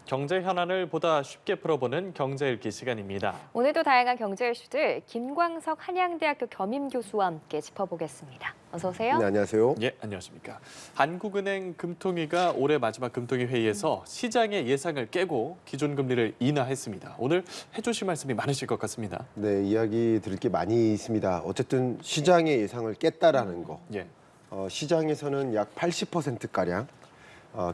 경제 현안을 보다 쉽게 풀어보는 경제 읽기 시간입니다. 오늘도 다양한 경제 이슈들 김광석 한양대학교 겸임교수와 함께 짚어보겠습니다. 어서 오세요. 네, 안녕하세요. 예, 안녕하십니까. 한국은행 금통위가 올해 마지막 금통위 회의에서 시장의 예상을 깨고 기존금리를 인하했습니다. 오늘 해주실 말씀이 많으실 것 같습니다. 네, 이야기 드릴 게 많이 있습니다. 어쨌든 시장의 예상을 깼다라는 거. 예. 시장에서는 약 80%가량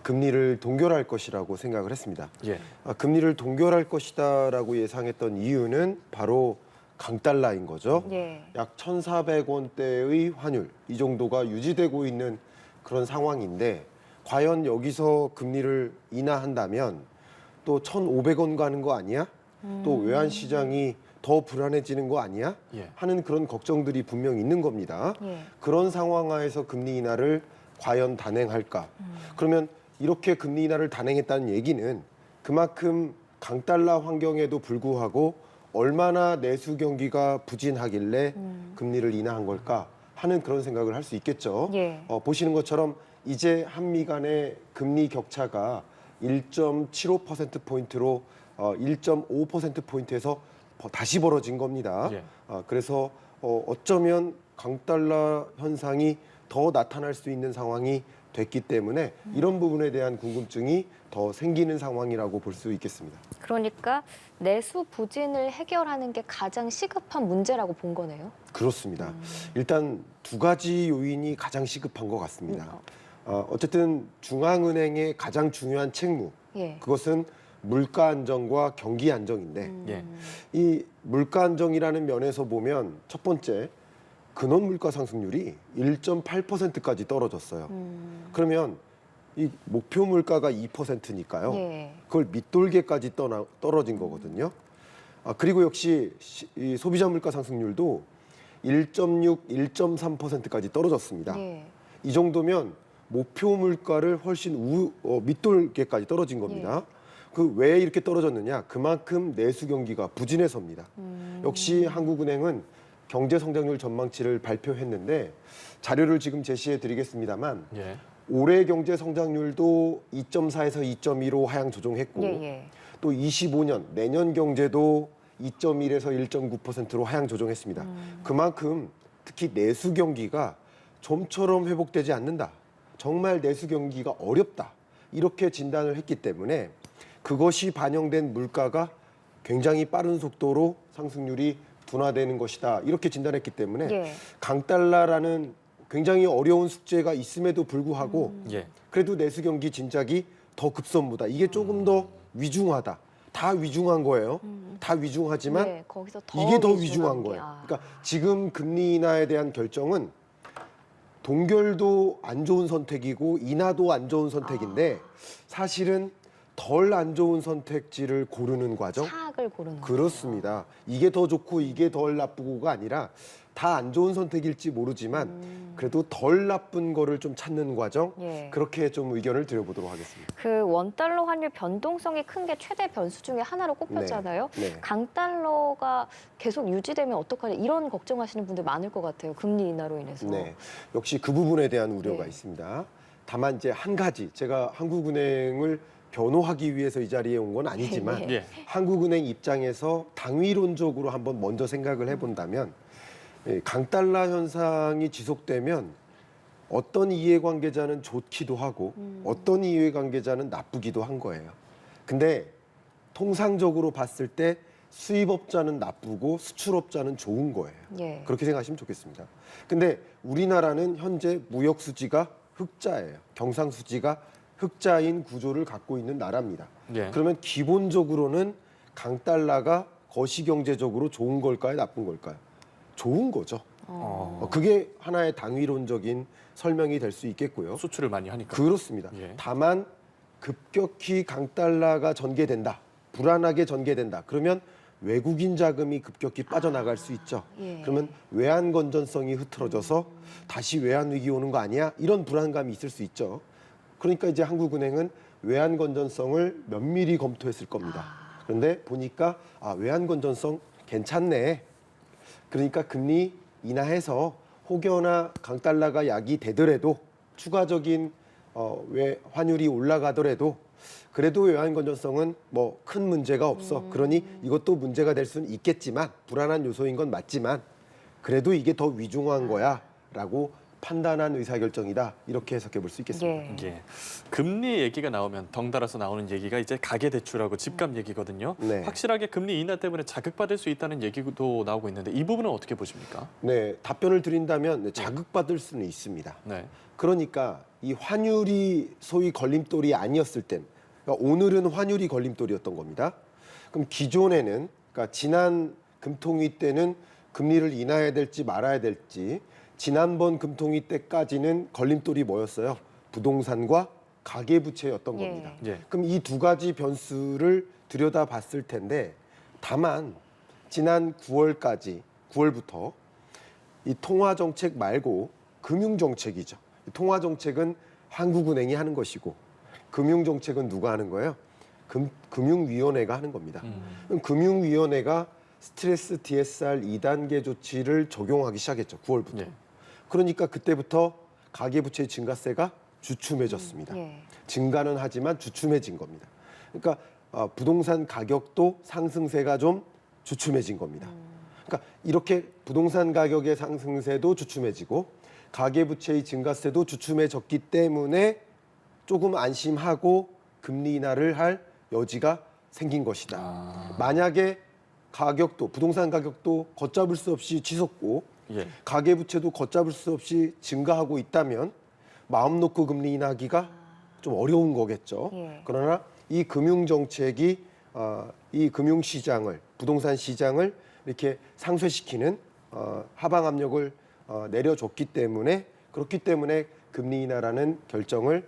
금리를 동결할 것이라고 생각을 했습니다. 예. 금리를 동결할 것이다라고 예상했던 이유는 바로 강달러인 거죠. 예. 약 1,400원대의 환율, 이 정도가 유지되고 있는 그런 상황인데 과연 여기서 금리를 인하한다면 또 1,500원 가는 거 아니야? 또 외환시장이 더 불안해지는 거 아니야? 예. 하는 그런 걱정들이 분명 있는 겁니다. 예. 그런 상황 하에서 금리 인하를 과연 단행할까? 그러면 이렇게 금리 인하를 단행했다는 얘기는 그만큼 강달러 환경에도 불구하고 얼마나 내수 경기가 부진하길래 금리를 인하한 걸까 하는 그런 생각을 할 수 있겠죠. 예. 보시는 것처럼 이제 한미 간의 금리 격차가 1.75%포인트로 1.5%포인트에서 다시 벌어진 겁니다. 예. 그래서 어쩌면 강달러 현상이 더 나타날 수 있는 상황이 됐기 때문에 이런 부분에 대한 궁금증이 더 생기는 상황이라고 볼 수 있겠습니다. 그러니까 내수 부진을 해결하는 게 가장 시급한 문제라고 본 거네요. 그렇습니다. 일단 두 가지 요인이 가장 시급한 것 같습니다. 어쨌든 중앙은행의 가장 중요한 책무, 예. 그것은 물가 안정과 경기 안정인데 예. 이 물가 안정이라는 면에서 보면 첫 번째, 근원 물가 상승률이 1.8%까지 떨어졌어요. 그러면 이 목표 물가가 2%니까요. 예. 그걸 밑돌개까지 떨어진 거거든요. 그리고 역시 이 소비자 물가 상승률도 1.6, 1.3%까지 떨어졌습니다. 예. 이 정도면 목표 물가를 훨씬 밑돌개까지 떨어진 겁니다. 그 왜 이렇게 떨어졌느냐? 그만큼 내수 경기가 부진해서입니다. 역시 한국은행은 경제 성장률 전망치를 발표했는데 자료를 지금 제시해 드리겠습니다만 예. 올해 경제 성장률도 2.4에서 2.2로 하향 조정했고 예. 또 25년 내년 경제도 2.1에서 1.9%로 하향 조정했습니다. 그만큼 특히 내수 경기가 좀처럼 회복되지 않는다. 정말 내수 경기가 어렵다. 이렇게 진단을 했기 때문에 그것이 반영된 물가가 굉장히 빠른 속도로 상승률이 둔화되는 것이다. 이렇게 진단했기 때문에 예. 강달러라는 굉장히 어려운 숙제가 있음에도 불구하고 예. 그래도 내수 경기 진작이 더 급선무다. 이게 조금 더 위중하다. 다 위중한 거예요. 다 위중하지만 네, 거기서 더 이게 더 위중한 위중한 게, 거예요. 그러니까 지금 금리 인하에 대한 결정은 동결도 안 좋은 선택이고 인하도 안 좋은 선택인데 사실은 덜 안 좋은 선택지를 고르는 과정. 차악을 고르는 그렇습니다. 이게 더 좋고 이게 덜 나쁘고가 아니라 다 안 좋은 선택일지 모르지만 그래도 덜 나쁜 거를 좀 찾는 과정. 예. 그렇게 좀 의견을 드려보도록 하겠습니다. 그 원달러 환율 변동성이 큰 게 최대 변수 중에 하나로 꼽혔잖아요. 네. 강달러가 계속 유지되면 어떡하냐 이런 걱정하시는 분들 많을 것 같아요. 금리 인하로 인해서. 네, 역시 그 부분에 대한 우려가 네. 있습니다. 다만 이제 한 가지 제가 한국은행을 변호하기 위해서 이 자리에 온 건 아니지만 예. 한국은행 입장에서 당위론적으로 한번 먼저 생각을 해본다면 강달러 현상이 지속되면 어떤 이해관계자는 좋기도 하고 어떤 이해관계자는 나쁘기도 한 거예요. 근데 통상적으로 봤을 때 수입업자는 나쁘고 수출업자는 좋은 거예요. 예. 그렇게 생각하시면 좋겠습니다. 근데 우리나라는 현재 무역 수지가 흑자예요. 경상 수지가 흑자인 구조를 갖고 있는 나라입니다. 예. 그러면 기본적으로는 강달러가 거시경제적으로 좋은 걸까요? 나쁜 걸까요? 좋은 거죠. 그게 하나의 당위론적인 설명이 될 수 있겠고요. 수출을 많이 하니까. 그렇습니다. 예. 다만 급격히 강달러가 전개된다. 불안하게 전개된다. 그러면 외국인 자금이 급격히 빠져나갈 수 있죠. 예. 그러면 외환 건전성이 흐트러져서 다시 외환 위기 오는 거 아니야? 이런 불안감이 있을 수 있죠. 그러니까 이제 한국은행은 외환 건전성을 면밀히 검토했을 겁니다. 그런데 보니까 외환 건전성 괜찮네. 그러니까 금리 인하해서 혹여나 강달러가 약이 되더라도 추가적인 환율이 올라가더라도 그래도 외환 건전성은 뭐 큰 문제가 없어. 그러니 이것도 문제가 될 수는 있겠지만 불안한 요소인 건 맞지만 그래도 이게 더 위중한 거야라고 판단한 의사결정이다. 이렇게 해석해 볼 수 있겠습니다. 예. 예. 금리 얘기가 나오면 덩달아서 나오는 얘기가 이제 가계대출하고 집값 얘기거든요. 네. 확실하게 금리 인하 때문에 자극받을 수 있다는 얘기도 나오고 있는데 이 부분은 어떻게 보십니까? 네, 답변을 드린다면 자극받을 수는 있습니다. 네. 그러니까 이 환율이 소위 걸림돌이 아니었을 땐, 그러니까 오늘은 환율이 걸림돌이었던 겁니다. 그럼 기존에는, 그러니까 지난 금통위 때는 금리를 인하해야 될지 말아야 될지, 지난번 금통위 때까지는 걸림돌이 뭐였어요? 부동산과 가계부채였던 예. 겁니다. 예. 그럼 이 두 가지 변수를 들여다봤을 텐데, 다만 지난 9월부터 이 통화정책 말고 금융정책이죠. 통화정책은 한국은행이 하는 것이고 금융정책은 누가 하는 거예요? 금융위원회가 하는 겁니다. 그럼 금융위원회가 스트레스 DSR 2단계 조치를 적용하기 시작했죠. 9월부터. 예. 그러니까 그때부터 가계부채 증가세가 주춤해졌습니다. 예. 증가는 하지만 주춤해진 겁니다. 그러니까 부동산 가격도 상승세가 좀 주춤해진 겁니다. 그러니까 이렇게 부동산 가격의 상승세도 주춤해지고 가계부채의 증가세도 주춤해졌기 때문에 조금 안심하고 금리 인하를 할 여지가 생긴 것이다. 만약에 가격도 부동산 가격도 걷잡을 수 없이 치솟고 예. 가계부채도 걷잡을 수 없이 증가하고 있다면 마음 놓고 금리 인하기가 좀 어려운 거겠죠. 예. 그러나 이 금융정책이 이 금융시장을 부동산 시장을 이렇게 상쇄시키는 하방 압력을 내려줬기 때문에 그렇기 때문에 금리 인하라는 결정을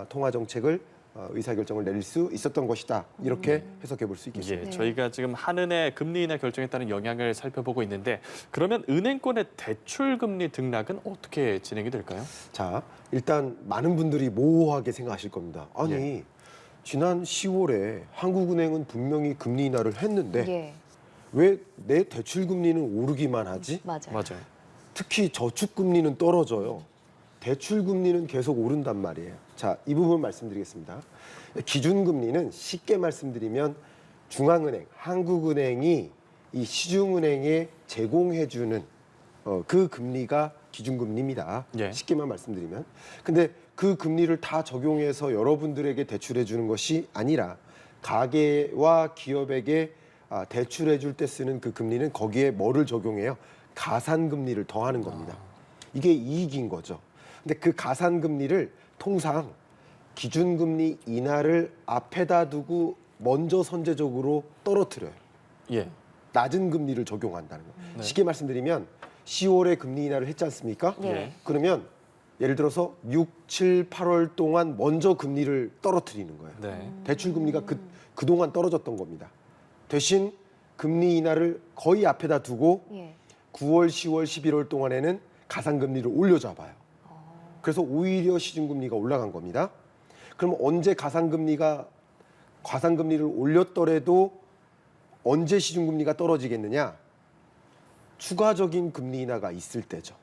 통화정책을 의사결정을 내릴 수 있었던 것이다. 이렇게 해석해 볼 수 있겠습니다. 예, 네. 저희가 지금 한은의 금리 인하 결정에 따른 영향을 살펴보고 있는데 그러면 은행권의 대출 금리 등락은 어떻게 진행이 될까요? 자, 일단 많은 분들이 모호하게 생각하실 겁니다. 아니, 예. 지난 10월에 한국은행은 분명히 금리 인하를 했는데 예. 왜 내 대출 금리는 오르기만 하지? 맞아요. 맞아요. 특히 저축 금리는 떨어져요. 대출 금리는 계속 오른단 말이에요. 자, 이 부분 말씀드리겠습니다. 기준 금리는 쉽게 말씀드리면 중앙은행, 한국은행이 이 시중은행에 제공해주는 그 금리가 기준금리입니다. 예. 쉽게만 말씀드리면. 근데 그 금리를 다 적용해서 여러분들에게 대출해주는 것이 아니라 가계와 기업에게 대출해줄 때 쓰는 그 금리는 거기에 뭐를 적용해요? 가산금리를 더하는 겁니다. 이게 이익인 거죠. 근데 그 가산금리를 통상 기준금리 인하를 앞에다 두고 먼저 선제적으로 떨어뜨려요. 예. 낮은 금리를 적용한다는 거. 네. 쉽게 말씀드리면 10월에 금리 인하를 했지 않습니까? 예. 그러면 예를 들어서 6, 7, 8월 동안 먼저 금리를 떨어뜨리는 거예요. 네. 대출 금리가 그동안 떨어졌던 겁니다. 대신 금리 인하를 거의 앞에다 두고 예. 9월, 10월, 11월 동안에는 가산금리를 올려잡아요. 그래서 오히려 시중금리가 올라간 겁니다. 그럼 언제 가산금리를 올렸더라도 언제 시중금리가 떨어지겠느냐? 추가적인 금리 인하가 있을 때죠.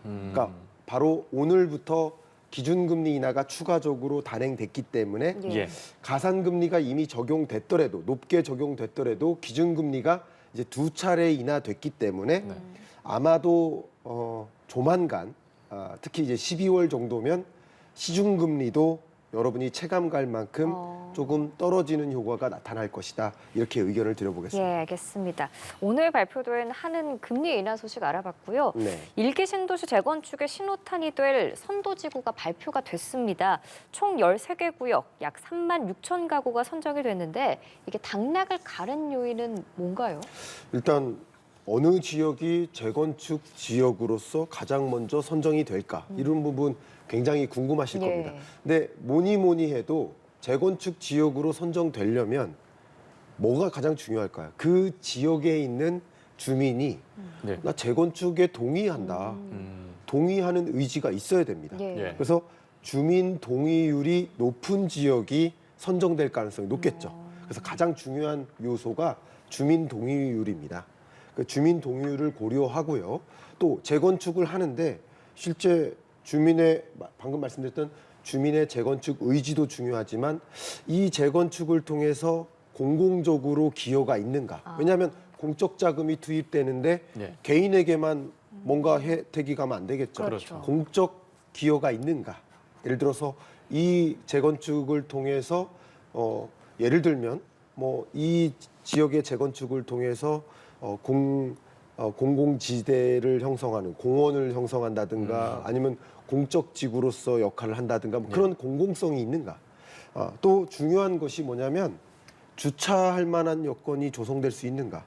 그러니까 바로 오늘부터 기준금리 인하가 추가적으로 단행됐기 때문에 예. 예. 가산금리가 이미 적용됐더라도 높게 적용됐더라도 기준금리가 이제 두 차례 인하됐기 때문에 네. 아마도 조만간 특히 이제 12월 정도면 시중금리도 여러분이 체감갈 만큼 조금 떨어지는 효과가 나타날 것이다. 이렇게 의견을 드려보겠습니다. 예, 알겠습니다. 오늘 발표된 한은 금리 인하 소식 알아봤고요. 네. 일기 신도시 재건축의 신호탄이 될 선도지구가 발표가 됐습니다. 총 13개 구역, 약 3만 6천 가구가 선정이 됐는데 이게 당락을 가른 요인은 뭔가요? 일단 어느 지역이 재건축 지역으로서 가장 먼저 선정이 될까 이런 부분 굉장히 궁금하실 예. 겁니다. 근데 뭐니 해도 재건축 지역으로 선정되려면 뭐가 가장 중요할까요? 그 지역에 있는 주민이 네. 나 재건축에 동의한다. 동의하는 의지가 있어야 됩니다. 예. 예. 그래서 주민 동의율이 높은 지역이 선정될 가능성이 높겠죠. 그래서 가장 중요한 요소가 주민 동의율입니다. 그 주민 동의율을 고려하고요. 또 재건축을 하는데 실제 주민의 방금 말씀드렸던 주민의 재건축 의지도 중요하지만 이 재건축을 통해서 공공적으로 기여가 있는가? 왜냐하면 공적 자금이 투입되는데 네. 개인에게만 뭔가 혜택이 가면 안 되겠죠. 그렇죠. 공적 기여가 있는가? 예를 들어서 이 재건축을 통해서 예를 들면 뭐 이 지역의 재건축을 통해서 공공지대를 형성하는 공원을 형성한다든가 아니면 공적 지구로서 역할을 한다든가 뭐 그런 공공성이 있는가? 또 중요한 것이 뭐냐면 주차할 만한 여건이 조성될 수 있는가?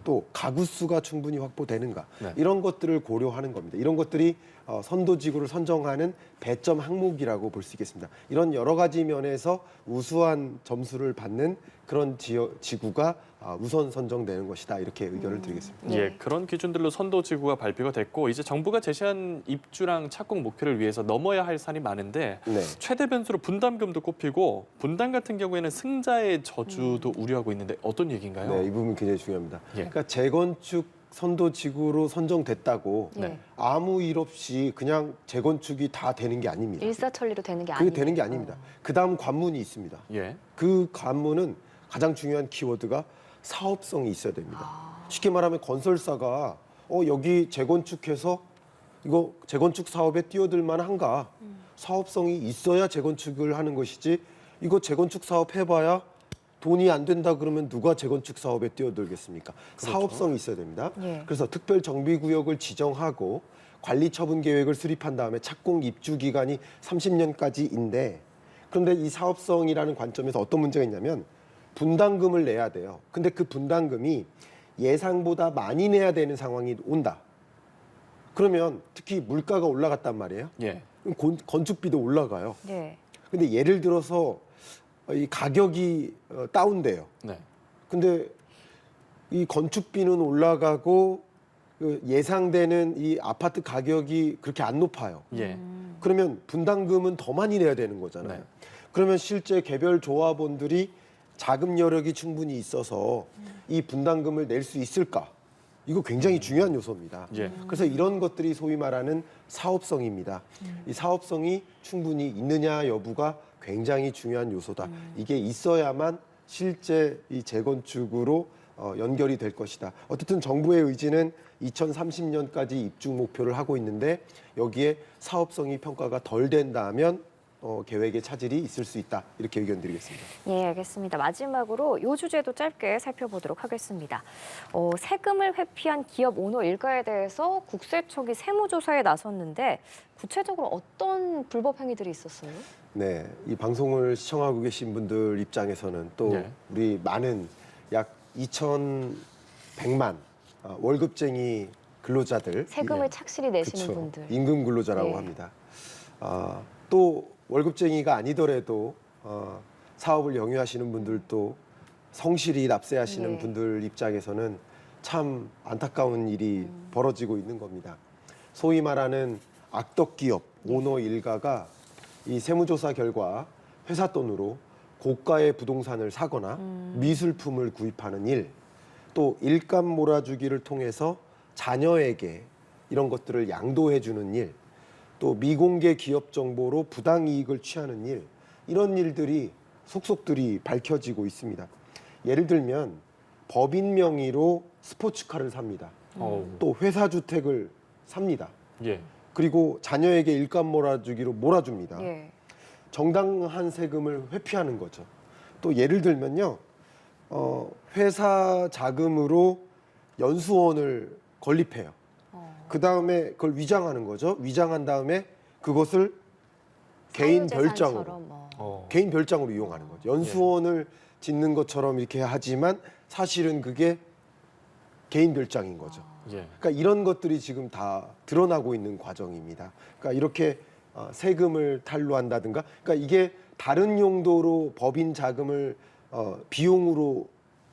또 가구 수가 충분히 확보되는가? 네. 이런 것들을 고려하는 겁니다. 이런 것들이 선도지구를 선정하는 배점 항목이라고 볼 수 있겠습니다. 이런 여러 가지 면에서 우수한 점수를 받는 그런 지구가 우선 선정되는 것이다. 이렇게 의견을 드리겠습니다. 예, 그런 기준들로 선도지구가 발표가 됐고 이제 정부가 제시한 입주랑 착공 목표를 위해서 넘어야 할 산이 많은데 네. 최대 변수로 분담금도 꼽히고 분담 같은 경우에는 승자의 저주도 우려하고 있는데 어떤 얘기인가요? 네, 이 부분 굉장히 중요합니다. 예. 그러니까 재건축 선도지구로 선정됐다고 네. 아무 일 없이 그냥 재건축이 다 되는 게 아닙니다. 일사천리로 되는 게 그게 아니에요. 되는 게 아닙니다. 그다음 관문이 있습니다. 예. 그 관문은 가장 중요한 키워드가 사업성이 있어야 됩니다. 쉽게 말하면 건설사가 여기 재건축해서 이거 재건축 사업에 뛰어들 만한가? 사업성이 있어야 재건축을 하는 것이지 이거 재건축 사업 해봐야 돈이 안 된다 그러면 누가 재건축 사업에 뛰어들겠습니까? 사업성이 있어야 됩니다. 예. 그래서 특별 정비구역을 지정하고 관리 처분 계획을 수립한 다음에 착공 입주 기간이 30년까지인데 그런데 이 사업성이라는 관점에서 어떤 문제가 있냐면 분담금을 내야 돼요. 근데 그 분담금이 예상보다 많이 내야 되는 상황이 온다. 그러면 특히 물가가 올라갔단 말이에요. 예. 그럼 건축비도 올라가요. 네. 근데 예를 들어서 이 가격이 다운돼요. 네. 근데 이 건축비는 올라가고 그 예상되는 이 아파트 가격이 그렇게 안 높아요. 예. 그러면 분담금은 더 많이 내야 되는 거잖아요. 네. 그러면 실제 개별 조합원들이 자금 여력이 충분히 있어서 이 분담금을 낼 수 있을까? 이거 굉장히 중요한 요소입니다. 예. 그래서 이런 것들이 소위 말하는 사업성입니다. 이 사업성이 충분히 있느냐 여부가 굉장히 중요한 요소다. 이게 있어야만 실제 이 재건축으로 연결이 될 것이다. 어쨌든 정부의 의지는 2030년까지 입주 목표를 하고 있는데 여기에 사업성이 평가가 덜 된다면 계획에 차질이 있을 수 있다. 이렇게 의견 드리겠습니다. 예, 알겠습니다. 마지막으로 이 주제도 짧게 살펴보도록 하겠습니다. 세금을 회피한 기업 오너 일가에 대해서 국세청이 세무조사에 나섰는데 구체적으로 어떤 불법 행위들이 있었어요? 네, 이 방송을 시청하고 계신 분들 입장에서는 또 네. 우리 많은 약 2,100만 월급쟁이 근로자들 세금을 착실히 내시는 그쵸. 분들. 임금 근로자라고 네. 합니다. 또 월급쟁이가 아니더라도 사업을 영위하시는 분들도 성실히 납세하시는 네. 분들 입장에서는 참 안타까운 일이 벌어지고 있는 겁니다. 소위 말하는 악덕 기업 오너 일가가 이 세무조사 결과 회사 돈으로 고가의 부동산을 사거나 미술품을 구입하는 일, 또 일감 몰아주기를 통해서 자녀에게 이런 것들을 양도해 주는 일, 또 미공개 기업 정보로 부당 이익을 취하는 일, 이런 일들이 속속들이 밝혀지고 있습니다. 예를 들면 법인 명의로 스포츠카를 삽니다. 또 회사 주택을 삽니다. 예. 그리고 자녀에게 일감 몰아주기로 몰아줍니다. 예. 정당한 세금을 회피하는 거죠. 또 예를 들면요, 회사 자금으로 연수원을 건립해요. 그 다음에 그걸 위장하는 거죠. 위장한 다음에 그것을 개인 별장으로, 사유재산처럼 개인 별장으로 이용하는 거죠. 연수원을 짓는 것처럼 이렇게 하지만 사실은 그게 개인 별장인 거죠. 예. 그러니까 이런 것들이 지금 다 드러나고 있는 과정입니다. 그러니까 이렇게 세금을 탈루한다든가, 그러니까 이게 다른 용도로 법인 자금을 비용으로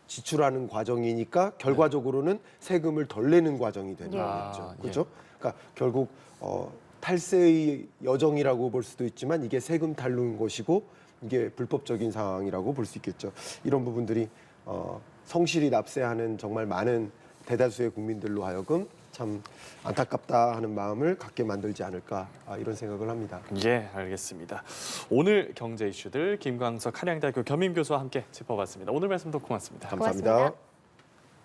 지출하는 과정이니까 결과적으로는 세금을 덜 내는 과정이 되는 예. 거겠죠. 예. 그렇죠? 그러니까 결국 탈세의 여정이라고 볼 수도 있지만 이게 세금 탈루인 것이고 이게 불법적인 상황이라고 볼 수 있겠죠. 이런 부분들이 성실히 납세하는 정말 많은 대다수의 국민들로 하여금 참 안타깝다 하는 마음을 갖게 만들지 않을까 이런 생각을 합니다. 예, 알겠습니다. 오늘 경제 이슈들 김광석 한양대학교 겸임교수와 함께 짚어봤습니다. 오늘 말씀도 고맙습니다. 감사합니다. 고맙습니다.